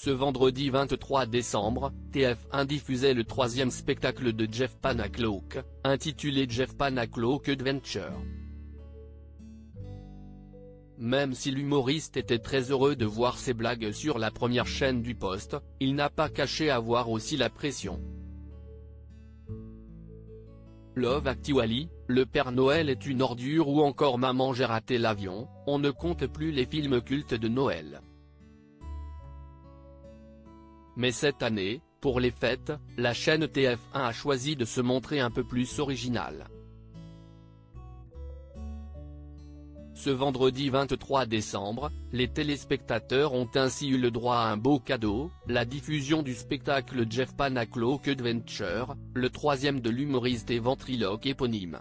Ce vendredi 23 décembre, TF1 diffusait le troisième spectacle de Jeff Panacloak, intitulé Jeff Panacloak Adventure. Même si l'humoriste était très heureux de voir ses blagues sur la première chaîne du poste, il n'a pas caché avoir aussi la pression. Love Actually, Le Père Noël est une ordure ou encore Maman j'ai raté l'avion, on ne compte plus les films cultes de Noël. Mais cette année, pour les fêtes, la chaîne TF1 a choisi de se montrer un peu plus originale. Ce vendredi 23 décembre, les téléspectateurs ont ainsi eu le droit à un beau cadeau, la diffusion du spectacle Jeff Panacloak Adventure, le troisième de l'humoriste et ventriloque éponyme.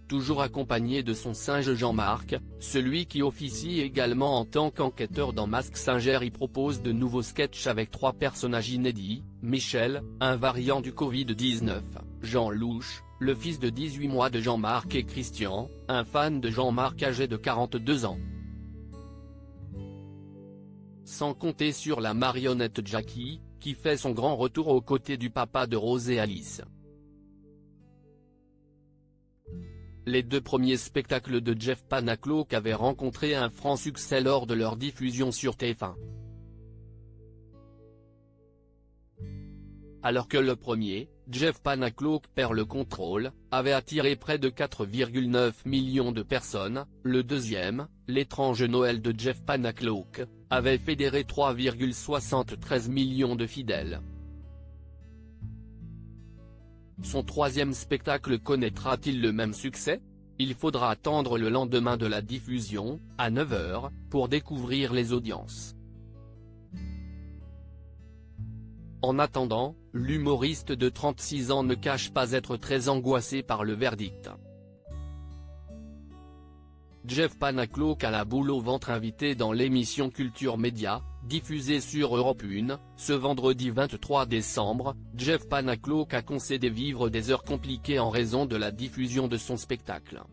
Toujours accompagné de son singe Jean-Marc, celui qui officie également en tant qu'enquêteur dans Mask Singer y propose de nouveaux sketchs avec 3 personnages inédits, Michel, un variant du Covid-19, Jean Louche, le fils de 18 mois de Jean-Marc et Christian, un fan de Jean-Marc âgé de 42 ans. Sans compter sur la marionnette Jackie, qui fait son grand retour aux côtés du papa de Rose et Alice. Les 2 premiers spectacles de Jeff Panacloak avaient rencontré un franc succès lors de leur diffusion sur TF1. Alors que le premier, Jeff Panacloak perd le contrôle, avait attiré près de 4,9 millions de personnes, le deuxième, L'étrange Noël de Jeff Panacloak, avait fédéré 3,73 millions de fidèles. Son troisième spectacle connaîtra-t-il le même succès? Il faudra attendre le lendemain de la diffusion, à 9h, pour découvrir les audiences. En attendant, l'humoriste de 36 ans ne cache pas être très angoissé par le verdict. Jeff Panacloak a la boule au ventre invité dans l'émission Culture Média, diffusée sur Europe 1, ce vendredi 23 décembre, Jeff Panacloak a concédé vivre des heures compliquées en raison de la diffusion de son spectacle.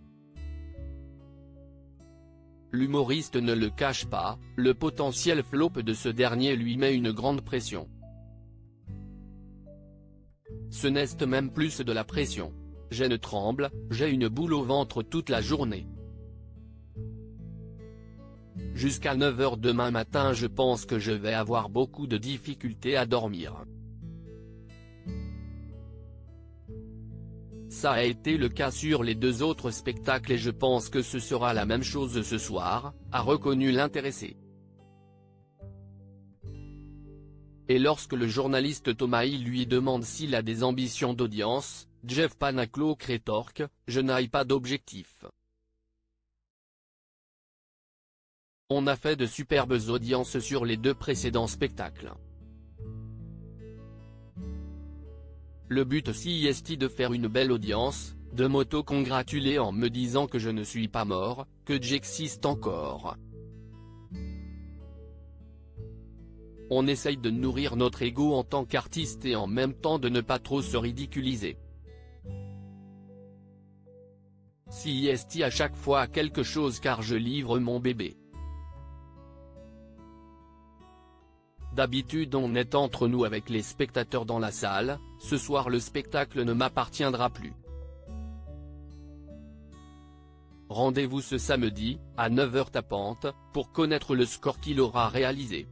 L'humoriste ne le cache pas, le potentiel flop de ce dernier lui met une grande pression. Ce n'est même plus de la pression. Je ne tremble, j'ai une boule au ventre toute la journée. Jusqu'à 9h demain matin je pense que je vais avoir beaucoup de difficultés à dormir. Ça a été le cas sur les 2 autres spectacles et je pense que ce sera la même chose ce soir, a reconnu l'intéressé. Et lorsque le journaliste Thomas lui demande s'il a des ambitions d'audience, Jeff Panacloak rétorque « Je n'ai pas d'objectif. On a fait de superbes audiences sur les 2 précédents spectacles. Le but si est de faire une belle audience, de m'auto-congratuler en me disant que je ne suis pas mort, que j'existe encore. On essaye de nourrir notre ego en tant qu'artiste et en même temps de ne pas trop se ridiculiser. Si est à chaque fois quelque chose car je livre mon bébé. D'habitude on est entre nous avec les spectateurs dans la salle, ce soir le spectacle ne m'appartiendra plus. Rendez-vous ce samedi, à 9h tapante, pour connaître le score qu'il aura réalisé.